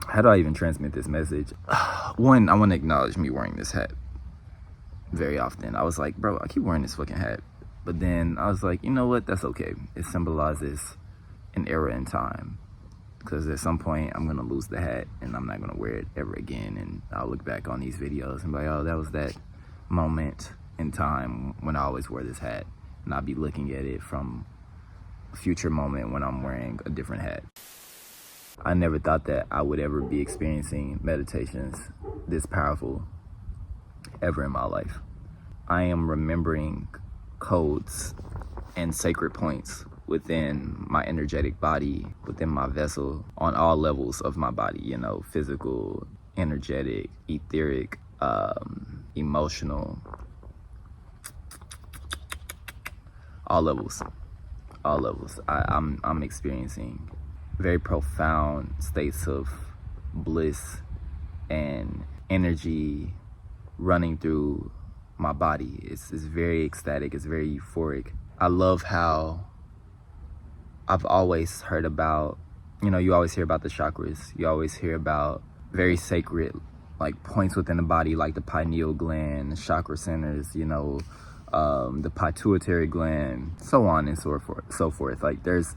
how do I even transmit this message? One, I want to acknowledge me wearing this hat very often. I was like, bro, I keep wearing this fucking hat. But then I was like, you know what? That's okay. It symbolizes an era in time. Because at some point, I'm going to lose the hat and I'm not going to wear it ever again. And I'll look back on these videos and be like, oh, that was that moment in time when I always wore this hat. And I'll be looking at it from a future moment when I'm wearing a different hat. I never thought that I would ever be experiencing meditations this powerful ever in my life. I am remembering codes and sacred points within my energetic body, within my vessel, on all levels of my body, you know, physical, energetic, etheric, emotional, all levels. I'm experiencing very profound states of bliss and energy running through my body. It's very ecstatic, it's very euphoric. I love how I've always heard about, you know, you always hear about the chakras. You always hear about very sacred, like, points within the body, like the pineal gland, the chakra centers, you know, the pituitary gland, so on and so forth. Like, there's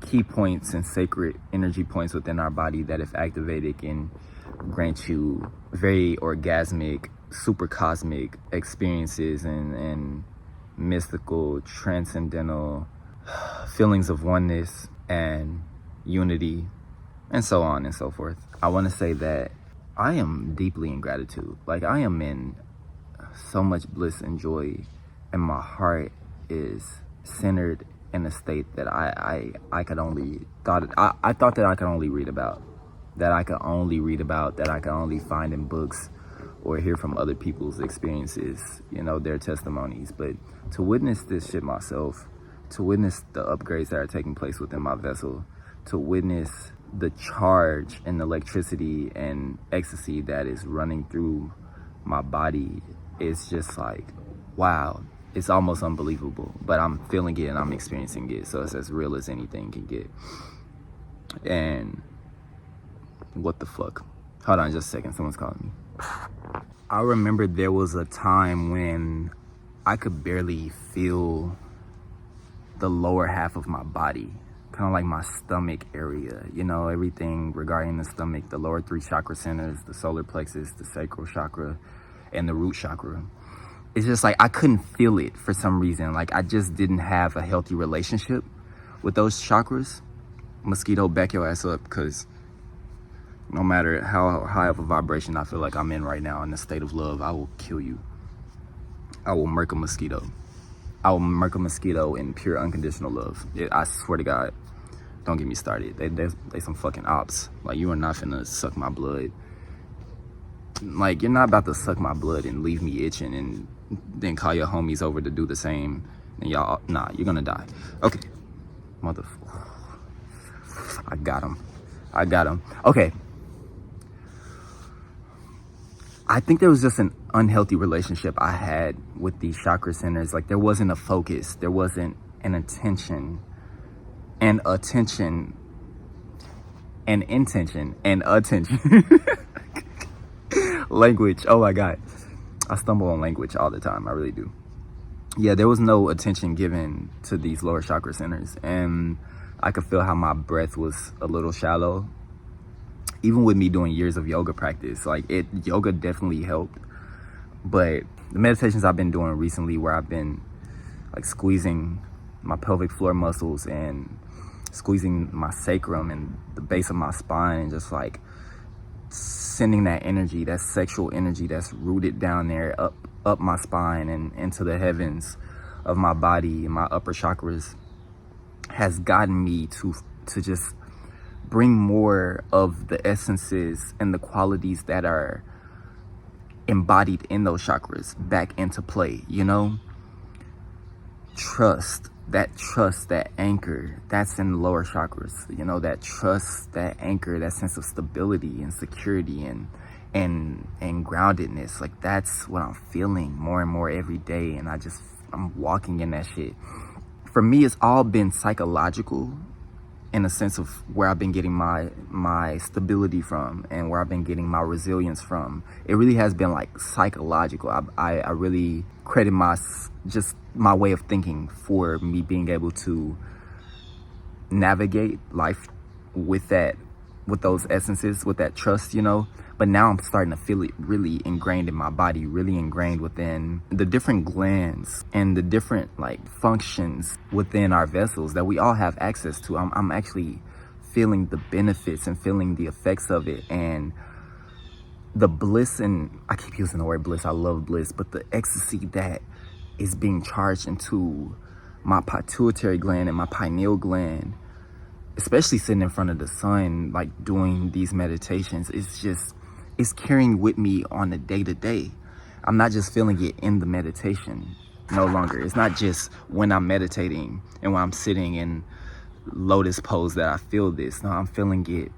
key points and sacred energy points within our body that, if activated, can grant you very orgasmic, super cosmic experiences and mystical, transcendental feelings of oneness and unity, and so on and so forth. I want to say that I am deeply in gratitude. Like, I am in so much bliss and joy, and my heart is centered in a state that I thought that I could only read about, that I could only find in books or hear from other people's experiences, you know, their testimonies. But to witness this shit myself, to witness the upgrades that are taking place within my vessel, to witness the charge and electricity and ecstasy that is running through my body, it's just like, wow. It's almost unbelievable, but I'm feeling it and I'm experiencing it, so it's as real as anything can get. And what the fuck? Hold on just a second, someone's calling me. I remember there was a time when I could barely feel the lower half of my body, kind of like my stomach area, you know, everything regarding the stomach, the lower 3 chakra centers, the solar plexus, the sacral chakra, and the root chakra. It's just like I couldn't feel it for some reason. Like, I just didn't have a healthy relationship with those chakras. Mosquito, back your ass up, because no matter how high of a vibration I feel like I'm in right now, in the state of love, I will kill you. I will murk a mosquito. I will murk a mosquito in pure unconditional love. I swear to God, don't get me started. They some fucking ops. Like, you are not finna suck my blood. Like, you're not about to suck my blood and leave me itching and then call your homies over to do the same. And y'all, nah, you're gonna die. Okay. Motherfucker. I got him. Okay. I think there was just an unhealthy relationship I had with these chakra centers. Like, there wasn't a focus. There wasn't an attention and attention and intention and attention. Language, oh my God. I stumble on language all the time, I really do. Yeah, there was no attention given to these lower chakra centers, and I could feel how my breath was a little shallow. Even with me doing years of yoga practice, like, yoga definitely helped, but the meditations I've been doing recently, where I've been like squeezing my pelvic floor muscles and squeezing my sacrum and the base of my spine, and just like sending that energy, that sexual energy that's rooted down there up my spine and into the heavens of my body and my upper chakras, has gotten me to just bring more of the essences and the qualities that are embodied in those chakras back into play, you know? Trust, that anchor, that's in the lower chakras, you know, that trust, that anchor, that sense of stability and security and groundedness. Like, that's what I'm feeling more and more every day, and I'm walking in that shit. For me, it's all been psychological in a sense of where I've been getting my stability from and where I've been getting my resilience from. It really has been like psychological. I really credit just my way of thinking for me being able to navigate life with those essences, with that trust, you know. But now I'm starting to feel it really ingrained in my body, really ingrained within the different glands and the different like functions within our vessels that we all have access to. I'm actually feeling the benefits and feeling the effects of it, and the bliss, and I keep using the word bliss, I love bliss, but the ecstasy that is being charged into my pituitary gland and my pineal gland, especially sitting in front of the sun, like doing these meditations, it's carrying with me on the day-to-day. I'm not just feeling it in the meditation no longer. It's not just when I'm meditating and when I'm sitting in lotus pose that I feel this. No, I'm feeling it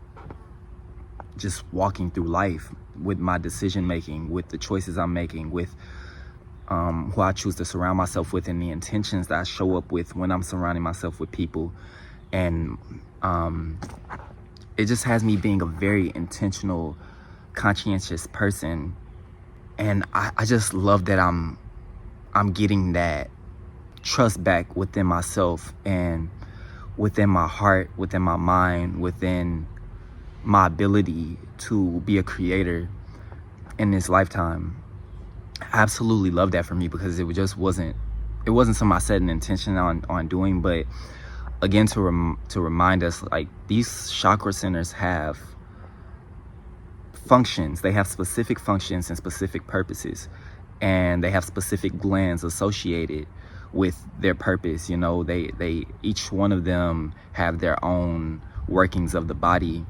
just walking through life with my decision making, with the choices I'm making, with who I choose to surround myself with, and the intentions that I show up with when I'm surrounding myself with people. And it just has me being a very intentional, conscientious person. And I just love that I'm getting that trust back within myself and within my heart, within my mind, within my ability to be a creator in this lifetime. I absolutely love that for me, because it wasn't something I set an intention on doing. But again, to remind us, like, these chakra centers have functions. They have specific functions and specific purposes, and they have specific glands associated with their purpose. You know, they each one of them have their own workings of the body.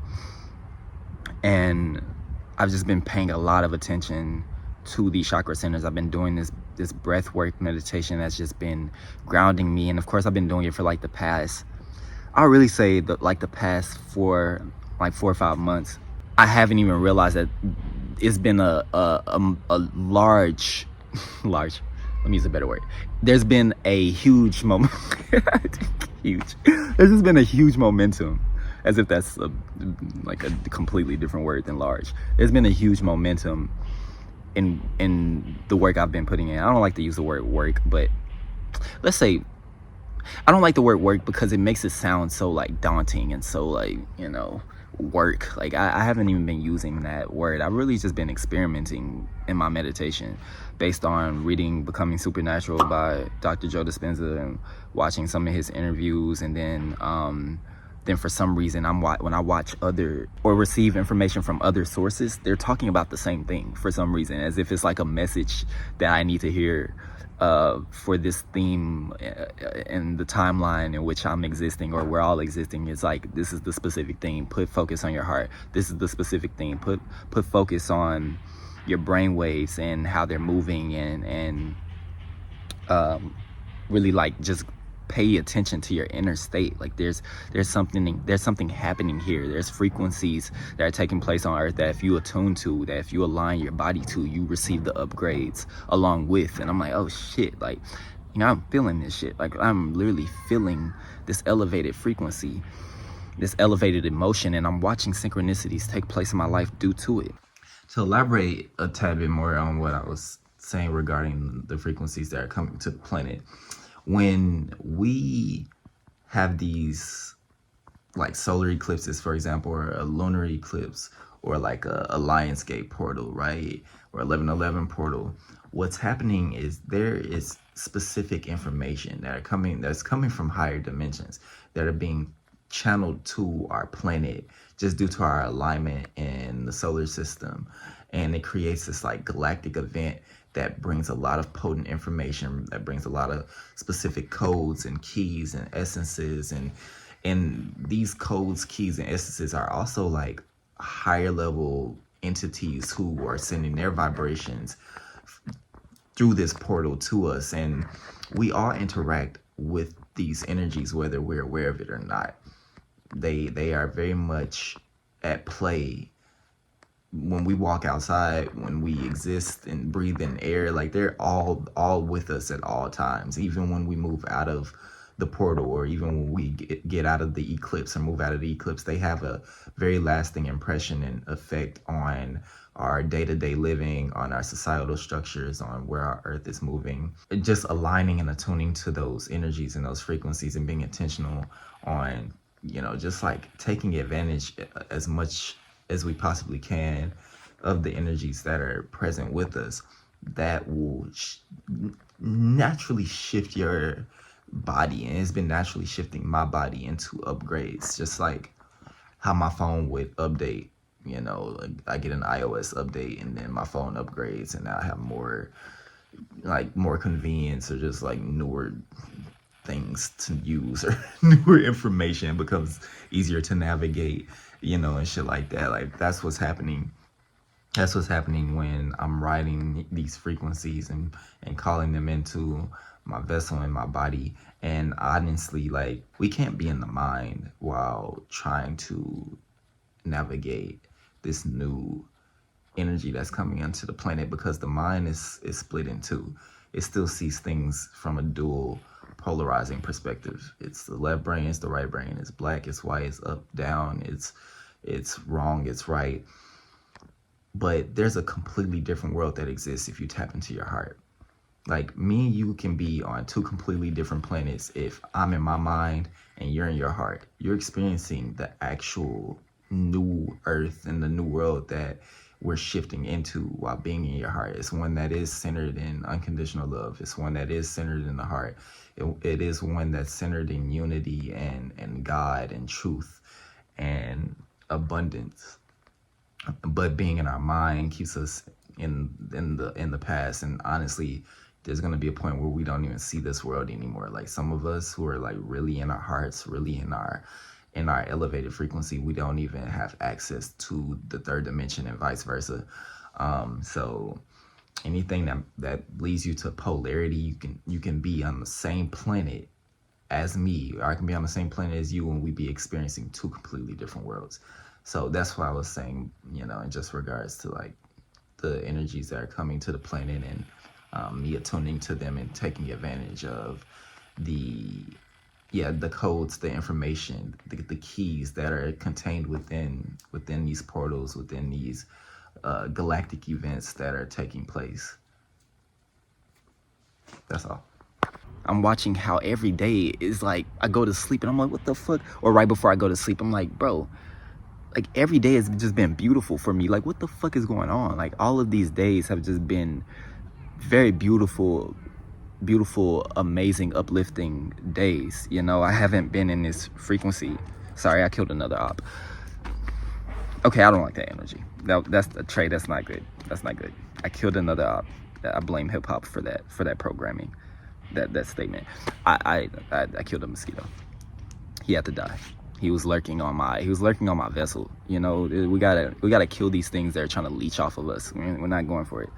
And I've just been paying a lot of attention to these chakra centers. I've been doing this breath work meditation that's just been grounding me. And of course, I've been doing it for like the past, I'll really say that like the past 4 or 5 months. I haven't even realized that it's been a large, let me use a better word. There's been a huge moment, huge. There's just been a huge momentum, as if that's like a completely different word than large. There's been a huge momentum in the work I've been putting in. I don't like to use the word work, but let's say I don't like the word work because it makes it sound so like daunting and so like, you know, work. Like I haven't even been using that word. I've really just been experimenting in my meditation based on reading Becoming Supernatural by Dr. Joe Dispenza and watching some of his interviews. And then for some reason, when I watch other or receive information from other sources, they're talking about the same thing for some reason, as if it's like a message that I need to hear for this theme in the timeline in which I'm existing, or we're all existing. It's like, this is the specific thing, put focus on your heart. This is the specific thing, put focus on your brain waves and how they're moving, and really like just pay attention to your inner state. Like there's something happening here. There's frequencies that are taking place on earth that if you attune to, that if you align your body to, you receive the upgrades along with. And I'm like, oh shit, like, you know, I'm feeling this shit. Like I'm literally feeling this elevated frequency, this elevated emotion, and I'm watching synchronicities take place in my life due to it. To elaborate a tad bit more on what I was saying regarding the frequencies that are coming to the planet, when we have these like solar eclipses, for example, or a lunar eclipse, or like a Lionsgate portal, right, or 1111 portal, what's happening is there is specific information that's coming from higher dimensions that are being channeled to our planet just due to our alignment in the solar system. And it creates this like galactic event that brings a lot of potent information, that brings a lot of specific codes and keys and essences. And these codes, keys, and essences are also like higher level entities who are sending their vibrations through this portal to us. And we all interact with these energies, whether we're aware of it or not. They are very much at play when we walk outside, when we exist and breathe in air. Like they're all with us at all times. Even when we move out of the portal, or even when we get out of the eclipse or move out of the eclipse, they have a very lasting impression and effect on our day-to-day living, on our societal structures, on where our earth is moving. Just aligning and attuning to those energies and those frequencies, and being intentional on, you know, just like taking advantage as much as we possibly can of the energies that are present with us, that will naturally shift your body. And it's been naturally shifting my body into upgrades, just like how my phone would update. You know, like I get an iOS update and then my phone upgrades, and now I have more convenience, or just like newer things to use, or newer information becomes easier to navigate, you know, and shit like that. Like that's what's happening. That's what's happening when I'm riding these frequencies and calling them into my vessel and my body. And honestly, like, we can't be in the mind while trying to navigate this new energy that's coming into the planet, because the mind is split in two. It still sees things from a dual polarizing perspective. It's the left brain, it's the right brain. It's black, it's white, it's up, down, it's wrong, it's right. But there's a completely different world that exists if you tap into your heart. Like, me and you can be on two completely different planets. If I'm in my mind and you're in your heart, you're experiencing the actual new earth and the new world that we're shifting into while being in your heart. It's one that is centered in unconditional love. It's one that is centered in the heart. It is one that's centered in unity and God and truth and abundance. But being in our mind keeps us in the past. And honestly, there's going to be a point where we don't even see this world anymore. Like, some of us who are like really in our hearts, really in our elevated frequency, we don't even have access to the third dimension, and vice versa. So anything that leads you to polarity, you can be on the same planet as me, or I can be on the same planet as you, and we be experiencing two completely different worlds. So that's why I was saying, you know, in just regards to like the energies that are coming to the planet, and me attuning to them and taking advantage of the codes, the information, the keys that are contained within these portals, within these galactic events that are taking place. That's all. I'm watching how every day is like, I go to sleep and I'm like, what the fuck? Or right before I go to sleep, I'm like, bro, like every day has just been beautiful for me. Like, what the fuck is going on? Like, all of these days have just been very beautiful, amazing, uplifting days. You know, I haven't been in this frequency. Sorry, I killed another op. Okay, I don't like that energy. That's a Trei. That's not good. That's not good. I killed another op. I blame hip hop for that programming, that statement. I killed a mosquito. He had to die. He was lurking on my vessel. You know, we gotta kill these things that are trying to leech off of us. We're not going for it.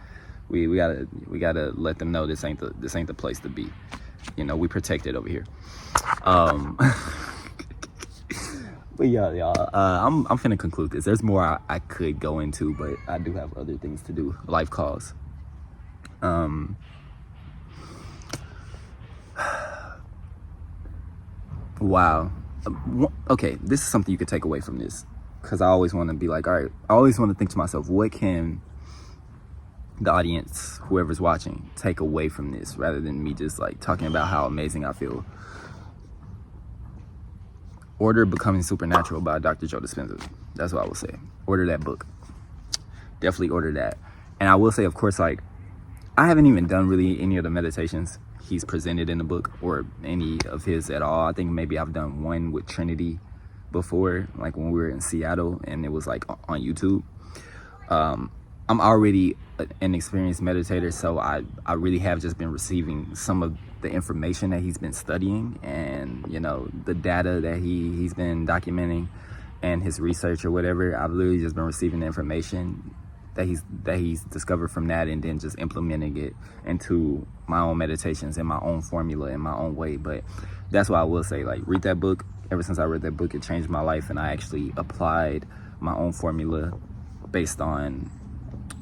We gotta let them know this ain't the place to be. You know, we protected over here. But yeah, y'all. I'm finna conclude this. There's more I could go into, but I do have other things to do. Life calls. Wow. Okay, this is something you could take away from this, because I always want to be like, all right, I always want to think to myself, what can the audience, whoever's watching, take away from this, rather than me just like talking about how amazing I feel. Order Becoming Supernatural by Dr. Joe Dispenza. That's what I will say. Order that book. Definitely order that. And I will say, of course, like, I haven't even done really any of the meditations he's presented in the book, or any of his at all. I think maybe I've done one with Trinity before, like when we were in Seattle, and it was like on YouTube. I'm already an experienced meditator, so I really have just been receiving some of the information that he's been studying, and, you know, the data that he's been documenting, and his research or whatever. I've literally just been receiving the information that he's discovered from that, and then just implementing it into my own meditations and my own formula in my own way. But that's why I will say, like, read that book. Ever since I read that book, it changed my life, and I actually applied my own formula based on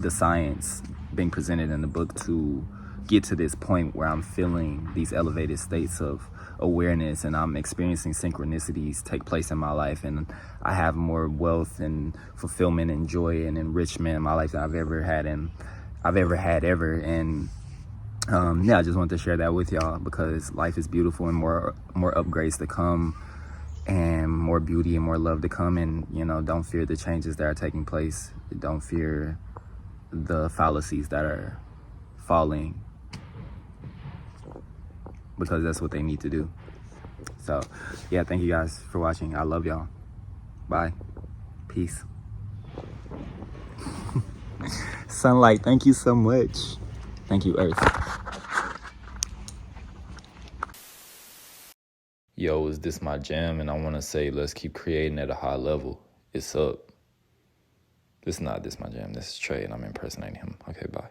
the science being presented in the book to get to this point where I'm feeling these elevated states of awareness, and I'm experiencing synchronicities take place in my life, and I have more wealth and fulfillment and joy and enrichment in my life than I've ever had and yeah, I just wanted to share that with y'all, because life is beautiful and more upgrades to come, and more beauty and more love to come. And you know, don't fear the changes that are taking place. Don't fear the fallacies that are falling, because that's what they need to do. So yeah, thank you guys for watching. I love y'all. Bye. Peace. Sunlight, thank you so much. Thank you, Earth. Yo, is this my jam? And I want to say, let's keep creating at a high level. It's up. This is not this my jam. This is Trey, and I'm impersonating him. Okay, bye.